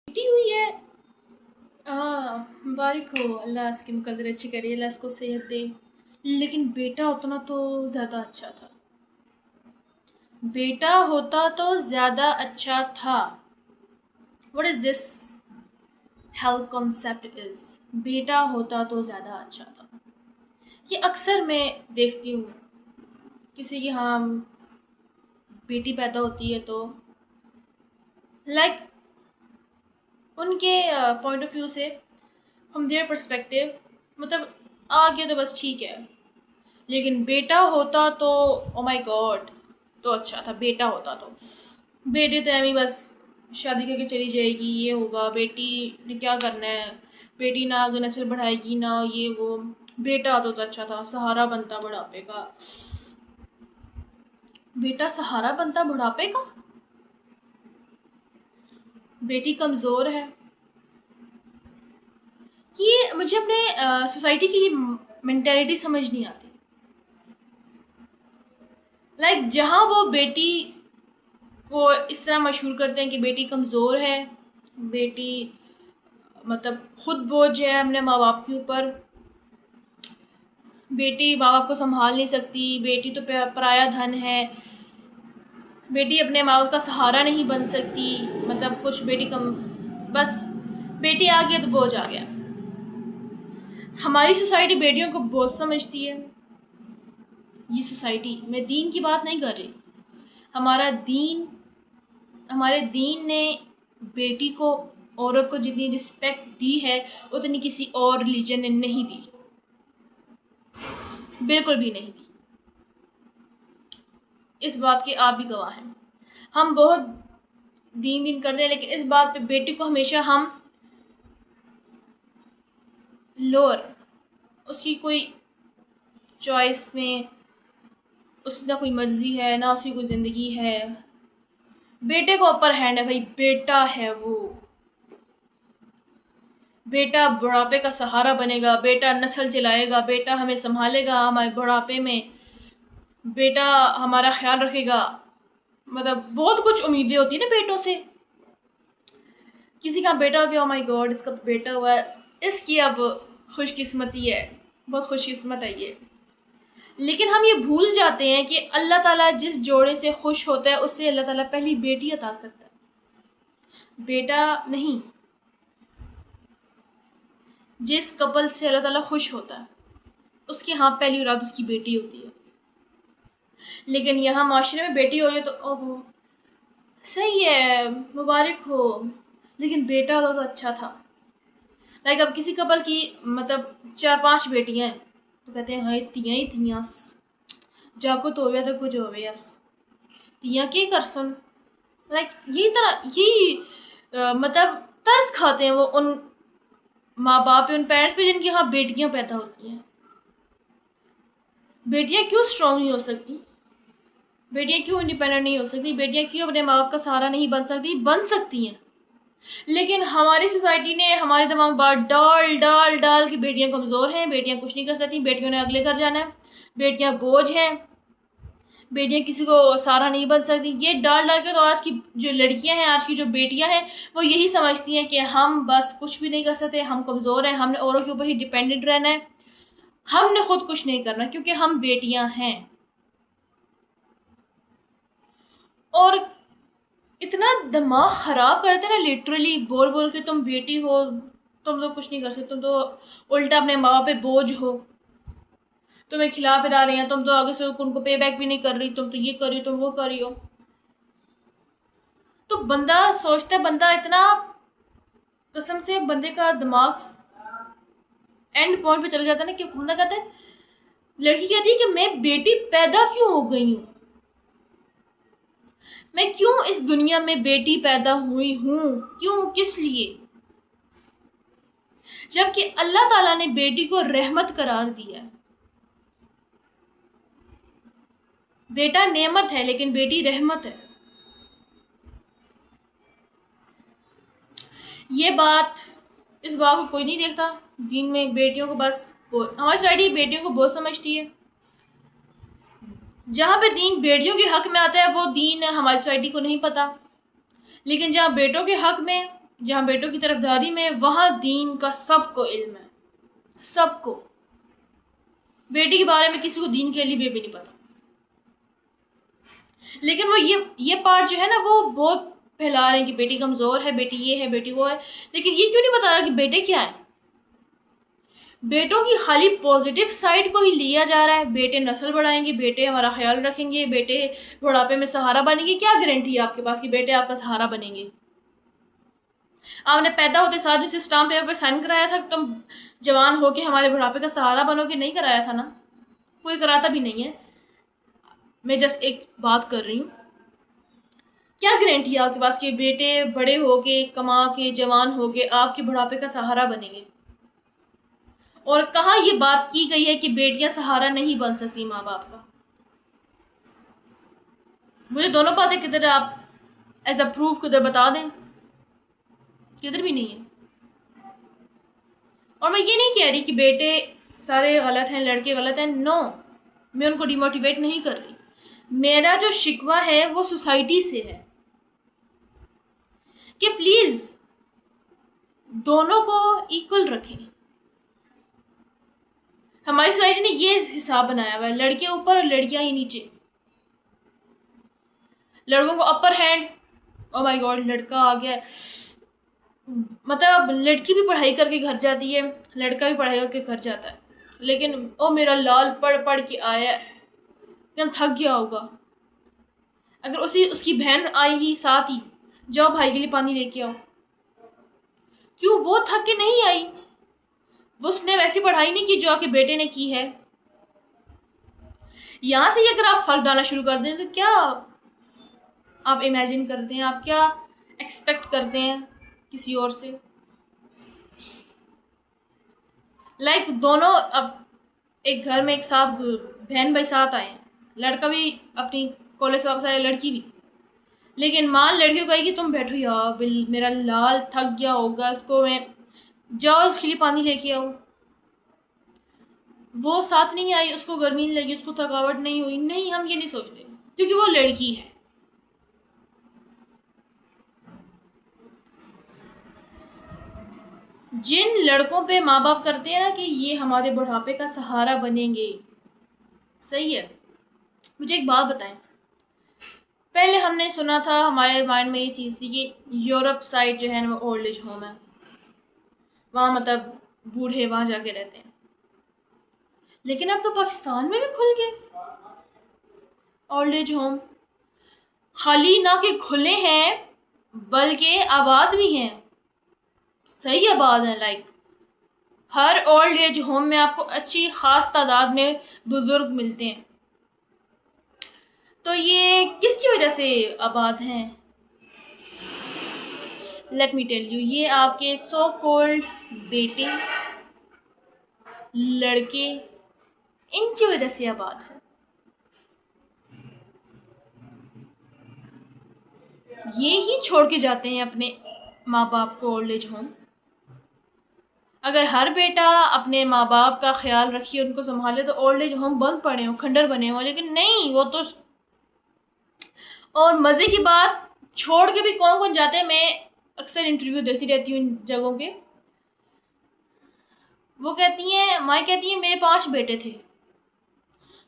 बेटी हुई है। मुबारक हो, अल्लाह इसकी मुकद्दर अच्छी करे, अल्लाह इसको सेहत दे। लेकिन बेटा होता ना तो ज़्यादा अच्छा था। बेटा होता तो ज़्यादा अच्छा था। What is this health concept is? बेटा होता तो ज़्यादा अच्छा था। ये अक्सर मैं देखती हूँ, किसी की हाँ बेटी पैदा होती है तो लाइक उनके पॉइंट ऑफ व्यू से, फ्रॉम देयर पर्सपेक्टिव, मतलब आ गया तो बस ठीक है। लेकिन बेटा होता तो ओ माय गॉड, तो अच्छा था। बेटा होता तो बेटी तो एमी बस शादी करके चली जाएगी, ये होगा, बेटी ने क्या करना है, बेटी ना आगे नस्ल बढ़ाएगी ना ये वो। बेटा होता तो अच्छा था, सहारा बनता बुढ़ापे का। बेटा सहारा बनता बुढ़ापे का। बेटी कमज़ोर है। ये मुझे अपने सोसाइटी की मेंटेलिटी समझ नहीं आती। लाइक जहाँ वो बेटी को इस तरह मशहूर करते हैं कि बेटी कमज़ोर है, बेटी मतलब खुद बोझ है अपने माँ बाप के ऊपर, बेटी माँ बाप को संभाल नहीं सकती, बेटी तो पराया धन है, बेटी अपने माँ बाप का सहारा नहीं बन सकती, मतलब कुछ बेटी कम, बस बेटी आ गया तो बोझ आ गया। हमारी सोसाइटी बेटियों को बोझ समझती है। ये सोसाइटी, मैं दीन की बात नहीं कर रही, हमारा दीन, हमारे दीन ने बेटी को, औरत को जितनी रिस्पेक्ट दी है उतनी किसी और रिलीजन ने नहीं दी, बिल्कुल भी नहीं दी। इस बात के आप भी गवाह हैं। हम बहुत दीन दीन करते हैं, लेकिन इस बात पे बेटी को हमेशा हम लोअर, उसकी कोई चॉइस में, उसकी ना कोई मर्जी है ना उसकी कोई ज़िंदगी है। बेटे को अपर हैंड है भाई, बेटा है वो। बेटा बुढ़ापे का सहारा बनेगा, बेटा नस्ल चलाएगा, बेटा हमें संभालेगा हमारे बुढ़ापे में, बेटा हमारा ख्याल रखेगा। मतलब बहुत कुछ उम्मीदें होती है ना बेटों से। किसी का बेटा हो गया, ओ माय गॉड इसका तो बेटा हुआ है, इसकी अब खुशकिस्मती है, बहुत खुशकिस्मत है ये। लेकिन हम ये भूल जाते हैं कि अल्लाह ताला जिस जोड़े से खुश होता है उससे अल्लाह ताला पहली बेटी अता करता है, बेटा नहीं। जिस कपल से अल्लाह ताला खुश होता है उसकी हाँ पहली औलाद उसकी बेटी होती है। लेकिन यहाँ माशरे में बेटी हो जाए तो ओहो सही है, मुबारक हो, लेकिन बेटा होता तो अच्छा था। लाइक अब किसी कपल की मतलब 4-5 बेटियां हैं तो कहते हैं हाय तियां ही तियां, जाको तो होवे तो कुछ होवे यस, तियां के कर सुन। लाइक यही तरह यही मतलब तरस खाते हैं वो उन माँ बाप पे, उन पेरेंट्स पे जिनकी यहाँ बेटियां पैदा होती हैं। बेटियां क्यों स्ट्रांग नहीं हो सकती, बेटियां क्यों इंडिपेंडेंट नहीं हो सकती, बेटियां क्यों अपने माँ बाप का सहारा नहीं बन सकती? बन सकती हैं। लेकिन हमारी सोसाइटी ने हमारे दिमाग बार डाल डाल डाल कि बेटियां कमज़ोर हैं, बेटियां कुछ नहीं कर सकती, बेटियों ने अगले घर जाना है, बेटियां बोझ हैं, बेटियां किसी को सहारा नहीं बन सकती। ये डाल डाल के तो आज की जो लड़कियां हैं, आज की जो बेटियां हैं, वो यही समझती हैं कि हम बस कुछ भी नहीं कर सकते, हम कमज़ोर हैं, हमने औरों के ऊपर ही डिपेंडेंट रहना है, हमने खुद कुछ नहीं करना क्योंकि हम बेटियां हैं। और इतना दिमाग ख़राब करते हैं ना, लिटरली बोल बोल के, तुम बेटी हो, तुम तो कुछ नहीं कर सकते, तुम तो उल्टा अपने माँ बाप पे बोझ हो, तुम्हें खिला पिला रही हैं, तुम तो आगे से उनको पे बैक भी नहीं कर रही, तुम तो ये कर रही हो, तुम वो कर रही हो। तो बंदा सोचता है, बंदा इतना, कसम से बंदे का दिमाग एंड पॉइंट पे चला जाता है ना कि बंदा कहता है, लड़की कहती है कि मैं बेटी पैदा क्यों हो गई हूँ, मैं क्यों इस दुनिया में बेटी पैदा हुई हूँ, क्यों, किस लिए? जबकि अल्लाह ताला ने बेटी को रहमत करार दिया है। बेटा नेमत है लेकिन बेटी रहमत है। ये बात, इस बात को कोई नहीं देखता। दीन में बेटियों को बस, हमारी सोसाइटी बेटियों को बहुत समझती है। जहाँ पे दीन बेटियों के हक में आता है वो दीन हमारी सोसाइटी को नहीं पता, लेकिन जहाँ बेटों के हक में जहाँ बेटों की तरफदारी में, वहाँ दीन का सबको इल्म है, सबको। बेटी के बारे में किसी को दीन के लिए भी नहीं पता, लेकिन वो ये पार्ट जो है ना वो बहुत फैला रहे हैं कि बेटी कमज़ोर है, बेटी ये है, बेटी वो है। लेकिन ये क्यों नहीं बता रहा कि बेटे क्या है। बेटों की खाली पॉजिटिव साइड को ही लिया जा रहा है। बेटे नस्ल बढ़ाएंगे, बेटे हमारा ख्याल रखेंगे, बेटे बुढ़ापे में सहारा बनेंगे। क्या गारंटी है आपके पास कि बेटे आपका सहारा बनेंगे। आपने पैदा होते साथ उसे स्टाम्प पेपर पर साइन कराया था, तुम जवान होके हमारे बुढ़ापे का सहारा बनोगे? नहीं कराया था ना, कोई कराता भी नहीं है। मैं जस्ट एक बात कर रही हूँ, क्या गारंटी है आपके पास कि बेटे बड़े होके कमा के जवान होके आपके बुढ़ापे का सहारा बनेंगे। और कहाँ ये बात की गई है कि बेटियां सहारा नहीं बन सकती माँ बाप का। मुझे दोनों बातें किधर आप एज अ प्रूफ किधर बता दें, किधर भी नहीं है। और मैं ये नहीं कह रही कि बेटे सारे गलत हैं, लड़के गलत हैं, नो, मैं उनको डिमोटिवेट नहीं कर रही। मेरा जो शिकवा है वो सोसाइटी से है कि प्लीज दोनों को इक्वल रखें। हमारी सोसाइटी ने ये हिसाब बनाया हुआ है, लड़के ऊपर और लड़कियां ही नीचे। लड़कों को upper hand, oh my God लड़का आ गया, मतलब लड़की भी पढ़ाई करके घर जाती है, लड़का भी पढ़ाई करके घर जाता है, लेकिन ओ मेरा लाल पढ़ पढ़ के आया, क्या थक गया होगा। अगर उसकी बहन आएगी साथ ही, जाओ भाई के लिए पानी लेके आओ, क्यों? वो थक के नहीं आई, वो उसने वैसी पढ़ाई नहीं की जो आपके बेटे ने की है। यहां से अगर आप फर्क डालना शुरू कर दें तो क्या आप इमेजिन करते हैं, आप क्या एक्सपेक्ट करते हैं किसी और से। लाइक दोनों अब एक घर में एक साथ बहन भाई साथ आए, लड़का भी अपनी कॉलेज से वापस आया, लड़की भी, लेकिन मान लड़की को कहेगी तुम बैठो यार, मेरा लाल थक गया होगा, उसको मैं, जाओ उसके लिए पानी लेके आओ। वो साथ नहीं आई, उसको गर्मी नहीं लगी, उसको थकावट नहीं हुई, नहीं, हम ये नहीं सोचते क्योंकि वो लड़की है। जिन लड़कों पे माँ बाप करते हैं ना कि ये हमारे बुढ़ापे का सहारा बनेंगे, सही है, मुझे एक बात बताएं, पहले हमने सुना था, हमारे माइंड में ये चीज़ थी कि यूरोप साइड जो है ना वो ओल्ड एज होम है, वहाँ मतलब बूढ़े वहाँ जाके रहते हैं। लेकिन अब तो पाकिस्तान में भी खुल गए ओल्ड एज होम। खाली ना कि खुले हैं बल्कि आबाद भी हैं, सही आबाद हैं। Like her old age home में आपको अच्छी खास तादाद में बुजुर्ग मिलते हैं। तो ये किसकी वजह से आबाद हैं? लेट मी टेल यू, ये आपके सो कॉल्ड बेटे, लड़के, इनकी वजह से आबाद है। ये ही छोड़ के जाते हैं अपने माँ बाप को ओल्ड एज होम। अगर हर बेटा अपने माँ बाप का ख्याल रखिए, उनको संभाले, तो ओल्ड एज होम बंद पड़े हो, खंडर बने हो। लेकिन नहीं, वो तो, और मज़े की बात, छोड़ के भी कौन कौन जाते हैं। मैं अक्सर इंटरव्यू देखती रहती हूँ इन जगहों के। वो कहती हैं, माँ कहती है मेरे 5 बेटे थे,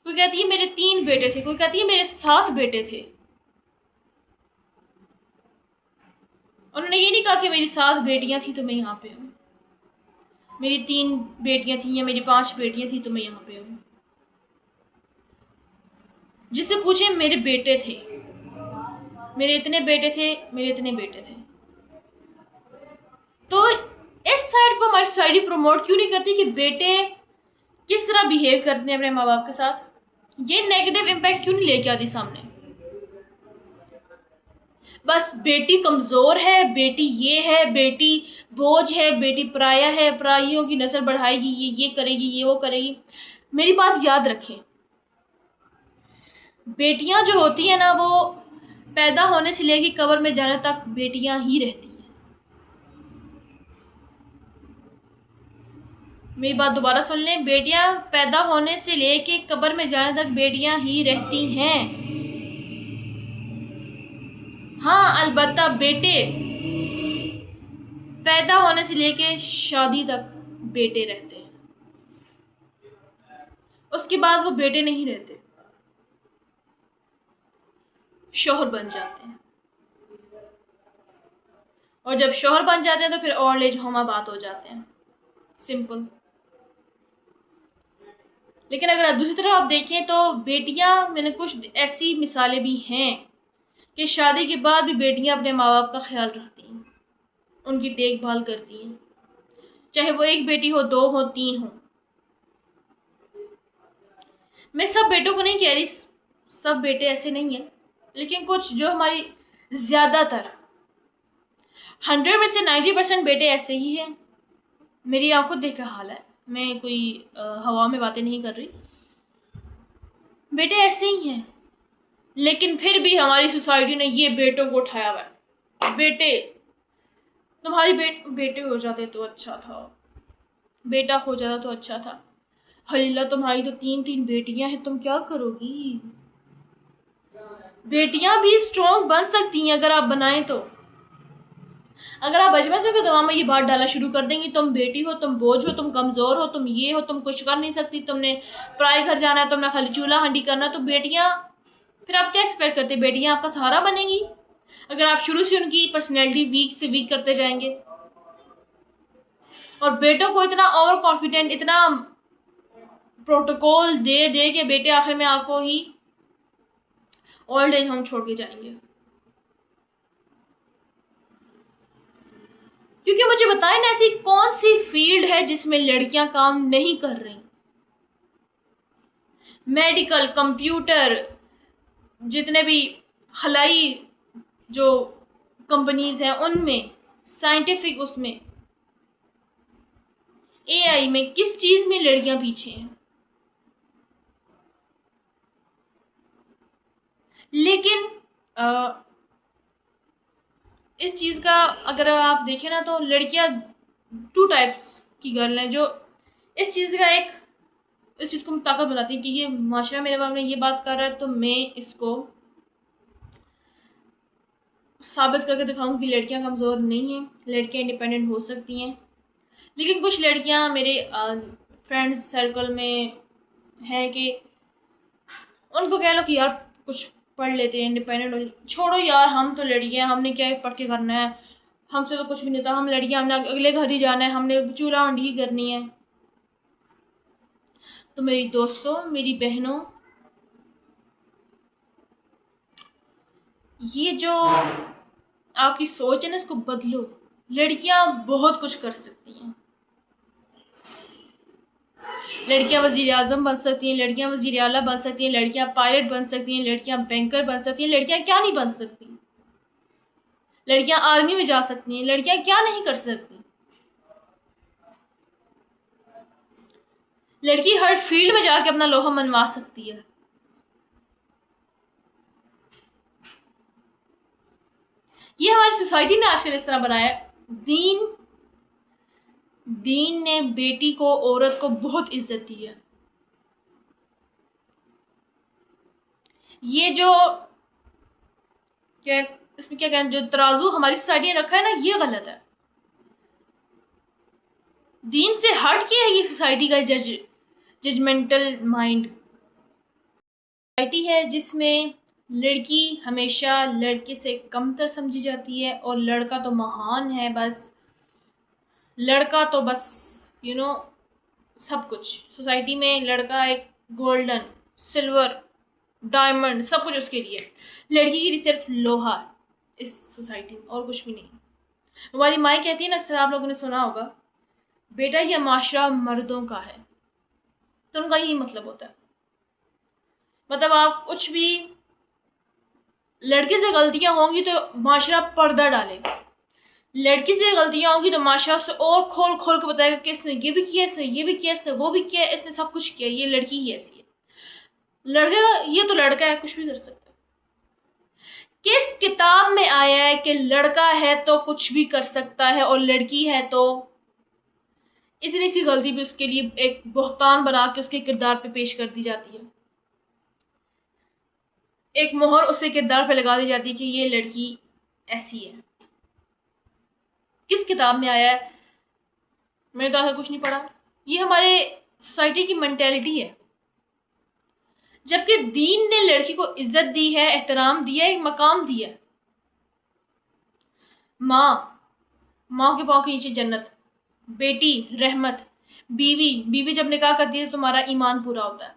कोई कहती है मेरे 3 बेटे थे, कोई कहती है मेरे 7 बेटे थे। उन्होंने ये नहीं कहा कि मेरी 7 बेटियां थी तो मैं यहाँ पे हूँ, मेरी 3 बेटियां थी या मेरी 5 बेटियां थी तो मैं यहाँ पे हूँ। जिससे पूछे मेरे बेटे थे, मेरे इतने बेटे थे, मेरे इतने बेटे थे। तो इस साइड को हमारी सोसाइटी प्रमोट क्यों नहीं करती कि बेटे किस तरह बिहेव करते हैं अपने माँ बाप के साथ। ये नेगेटिव इम्पैक्ट क्यों नहीं लेके आती सामने। बस बेटी कमज़ोर है, बेटी ये है, बेटी बोझ है, बेटी पराया है, पराइयों की नस्ल बढ़ाएगी, ये करेगी, ये वो करेगी। मेरी बात याद रखें, बेटियां जो होती हैं ना, वो पैदा होने से लेकर कब्र में जाने तक बेटियां ही रहती हैं। मेरी बात दोबारा सुन लें, बेटियां पैदा होने से लेके कब्र में जाने तक बेटियां ही रहती हैं। हाँ, अलबत्ता बेटे पैदा होने से लेके शादी तक बेटे रहते हैं, उसके बाद वो बेटे नहीं रहते, शौहर बन जाते हैं। और जब शौहर बन जाते हैं तो फिर ओल्ड एज होम आबाद हो जाते हैं, सिंपल। लेकिन अगर दूसरी तरफ आप देखें तो बेटियां, मैंने कुछ ऐसी मिसालें भी हैं कि शादी के बाद भी बेटियां अपने माँ बाप का ख्याल रखती हैं, उनकी देखभाल करती हैं, चाहे वो एक बेटी हो, दो हो, तीन हो। मैं सब बेटों को नहीं कह रही, सब बेटे ऐसे नहीं हैं, लेकिन कुछ जो हमारी ज़्यादातर 100 में से 90% बेटे ऐसे ही हैं। मेरी आंखों देखा हाल है, मैं कोई हवा में बातें नहीं कर रही, बेटे ऐसे ही हैं। लेकिन फिर भी हमारी सोसाइटी ने ये बेटों को उठाया हुआ है, बेटे तुम्हारी बेटे हो जाते तो अच्छा था, बेटा हो जाता तो अच्छा था। हलीला तुम्हारी तो 3 बेटियां हैं, तुम क्या करोगी? बेटियां भी स्ट्रॉन्ग बन सकती हैं अगर आप बनाएं तो। अगर आप बचपन से दिमाग में ये बात डालना शुरू कर देंगी, तुम बेटी हो, तुम बोझ हो, तुम कमज़ोर हो, तुम ये हो, तुम कुछ कर नहीं सकती, तुमने पराए घर जाना है, तुमने खाली चूल्हा हंडी करना, तो बेटियां, फिर आप क्या एक्सपेक्ट करते हैं? बेटियां आपका सहारा बनेंगी अगर आप शुरू से उनकी पर्सनैलिटी वीक से वीक करते जाएंगे। और बेटों को इतना ओवर कॉन्फिडेंट, इतना प्रोटोकॉल दे दे के बेटे आखिर में आपको ही ओल्ड एज होम छोड़ के जाएंगे। क्योंकि मुझे बताएं ना, ऐसी कौन सी फील्ड है जिसमें लड़कियां काम नहीं कर रही? मेडिकल, कंप्यूटर, जितने भी खलाई जो कंपनीज हैं उनमें, साइंटिफिक उसमें, एआई में, किस चीज में लड़कियां पीछे हैं? लेकिन इस चीज़ का अगर आप देखें ना, तो लड़कियां 2 टाइप्स की गर्ल हैं जो इस चीज़ का इस चीज़ को ताकत बनाती है कि ये माशरा मेरे बाप में ये बात कर रहा है तो मैं इसको साबित करके दिखाऊं कि लड़कियां कमज़ोर नहीं हैं, लड़कियां इंडिपेंडेंट हो सकती हैं। लेकिन कुछ लड़कियां मेरे फ्रेंड्स सर्कल में हैं कि उनको कह लो कि यार कुछ पढ़ लेते हैं, इंडिपेंडेंट हो, छोड़ो यार, हम तो लड़कियां, हमने क्या पढ़ के करना है, हमसे तो कुछ भी नहीं था, हम लड़कियां, हमने अगले घर ही जाना है, हमने चूल्हा हंडी ही करनी है। तो मेरी दोस्तों, मेरी बहनों, ये जो आपकी सोच है ना, इसको बदलो। लड़कियां बहुत कुछ कर सकती हैं, लड़कियां वजीर आजम बन सकती हैं, लड़कियां वजीर आला बन सकती हैं, लड़कियां पायलट बन सकती हैं, लड़कियां बैंकर बन सकती हैं, लड़कियां क्या नहीं बन सकती? लड़कियां आर्मी में जा सकती हैं, लड़कियां क्या नहीं कर सकती? लड़की हर फील्ड में जाके अपना लोहा मनवा सकती है। ये हमारी सोसाइटी ने आजकल इस तरह बनाया है। दीन ने बेटी को, औरत को बहुत इज्जत दी है। ये जो क्या, इसमें क्या कहना, जो तराजू हमारी सोसाइटी ने रखा है ना, ये गलत है। दीन से हट के है ये सोसाइटी का जजमेंटल माइंड। सोसाइटी है जिसमें लड़की हमेशा लड़के से कमतर समझी जाती है और लड़का तो महान है, बस लड़का तो बस सब कुछ। सोसाइटी में लड़का एक गोल्डन, सिल्वर, डायमंड, सब कुछ उसके लिए। लड़की के लिए सिर्फ लोहा है इस सोसाइटी में, और कुछ भी नहीं। हमारी माँ कहती है ना, अक्सर आप लोगों ने सुना होगा, बेटा ये माशरा मर्दों का है। तो उनका यही मतलब होता है, मतलब आप कुछ भी, लड़के से गलतियां होंगी तो माशरा पर्दा डालेगा, लड़की से गलतियां होंगी तो माशरा से और खोल खोल के बताएगा कि इसने ये भी किया, इसने ये भी किया, इसने वो भी किया, इसने सब कुछ किया, ये लड़की ही ऐसी है। लड़के का, ये तो लड़का है, कुछ भी कर सकता है। किस किताब में आया है कि लड़का है तो कुछ भी कर सकता है और लड़की है तो इतनी सी गलती भी उसके लिए एक बहतान बना के उसके किरदार पे पेश कर दी जाती है, एक मोहर उसके किरदार पे लगा दी जाती है कि ये लड़की ऐसी है। किस किताब में आया है? मैंने तो आगे कुछ नहीं पढ़ा। ये हमारे सोसाइटी की मेंटेलिटी है। जबकि दीन ने लड़की को इज्जत दी है, एहतराम दिया है, एक मकाम दिया है। माँ के पाँव के नीचे जन्नत, बेटी रहमत, बीवी जब निकाह करती है तो तुम्हारा ईमान पूरा होता है।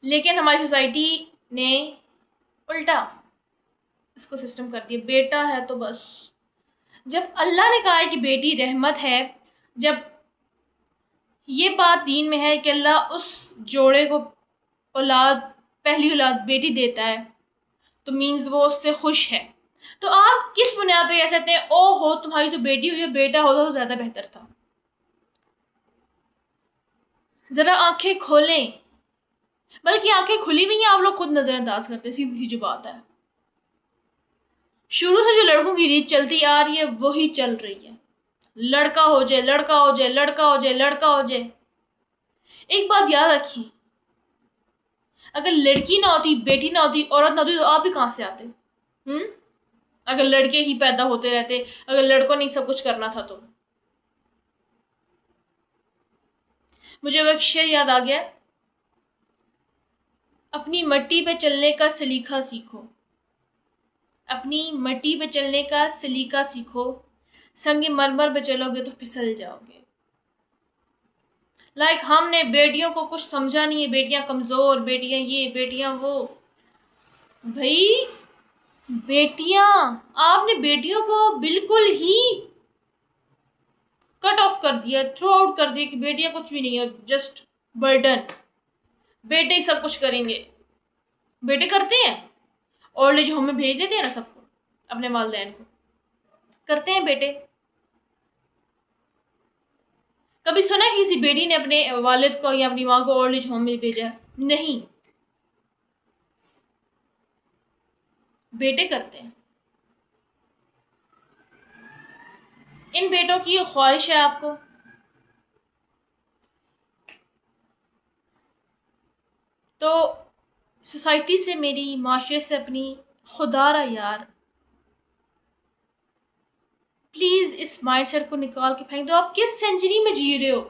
लेकिन हमारी सोसाइटी ने उल्टा इसको सिस्टम कर दिया। बेटा है तो बस, जब अल्लाह ने कहा है कि बेटी रहमत है, जब ये बात दीन में है कि अल्लाह उस जोड़े को औलाद, पहली औलाद बेटी देता है, तो मीन्स वो उससे खुश है। तो आप किस बुनियाद पे कह सकते हैं ओ हो तुम्हारी तो बेटी हुई है, बेटा होता तो ज्यादा बेहतर था? जरा आंखें खोलें। बल्कि आंखें खुली हुई हैं, आप लोग खुद नजरअंदाज करते हैं। सीधी सी जो बात है, शुरू से जो लड़कों की रीत चलती आ रही है वही चल रही है। लड़का हो जाए, लड़का हो जाए, लड़का हो जाए, लड़का हो जाए। एक बात याद रखिए, अगर लड़की ना होती, बेटी ना होती, औरत ना होती, तो आप भी कहां से आते? अगर लड़के ही पैदा होते रहते, अगर लड़कों ने सब कुछ करना था तो। मुझे वो एक शेर याद आ गया, अपनी मट्टी पे चलने का सलीका सीखो, अपनी मट्टी पे चलने का सलीका सीखो, संगे मरमर पे चलोगे तो फिसल जाओगे। हमने बेटियों को कुछ समझा नहीं है, बेटियां कमजोर, बेटियां ये, बेटियां वो। भाई बेटियां, आपने बेटियों को बिल्कुल ही कट ऑफ कर दिया, थ्रो आउट कर दिया कि बेटियां कुछ भी नहीं है, जस्ट बर्डन। बेटे ही सब कुछ करेंगे। बेटे करते हैं, ओल्ड एज होम में भेज देते हैं ना सबको, अपने वालिदैन को। करते हैं बेटे। कभी सुना है किसी बेटी ने अपने वालिद को या अपनी माँ को ओल्ड एज होम में भेजा? नहीं, बेटे करते हैं। इन बेटों की ये ख्वाहिश है आपको, तो सोसाइटी से मेरी, माशरे से अपनी, खुदारा यार प्लीज इस माइंडसेट को निकाल के फेंक दो। आप किस सेंचुरी में जी रहे हो?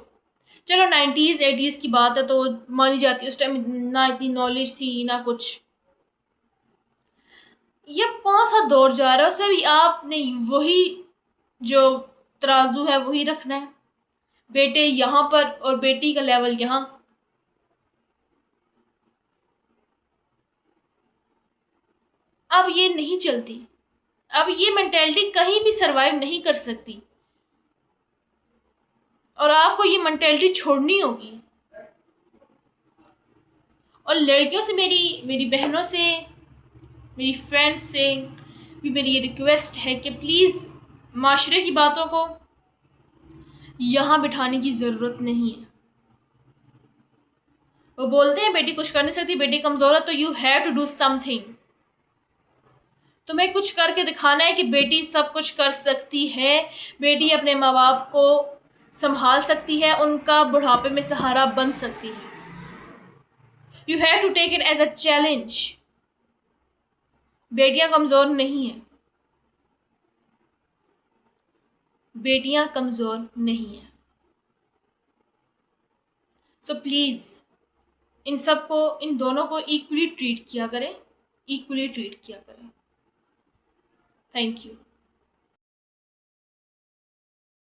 चलो 90s 80s की बात है तो मानी जाती है, उस टाइम ना इतनी नॉलेज थी ना कुछ। ये कौन सा दौर जा रहा है, उसमें भी आपने वही जो तराजू है वही रखना है। बेटे यहाँ पर और बेटी का लेवल यहाँ। अब ये नहीं चलती, अब ये मेंटेलिटी कहीं भी सरवाइव नहीं कर सकती, और आपको ये मेंटेलिटी छोड़नी होगी। और लड़कियों से, मेरी बहनों से, मेरी फ्रेंड्स से भी मेरी ये रिक्वेस्ट है कि प्लीज़ माशरे की बातों को यहाँ बिठाने की ज़रूरत नहीं है। वो बोलते हैं बेटी कुछ कर नहीं सकती, बेटी कमज़ोर है, तो you have to do something. तुम्हें कुछ करके दिखाना है कि बेटी सब कुछ कर सकती है, बेटी अपने माँ बाप को संभाल सकती है, उनका बुढ़ापे में सहारा बन सकती है। You have to take it as a challenge. बेटियां कमजोर नहीं है, बेटियां कमजोर नहीं है। सो प्लीज इन सबको, इन दोनों को इक्वली ट्रीट किया करें, इक्वली ट्रीट किया करें। Thank you.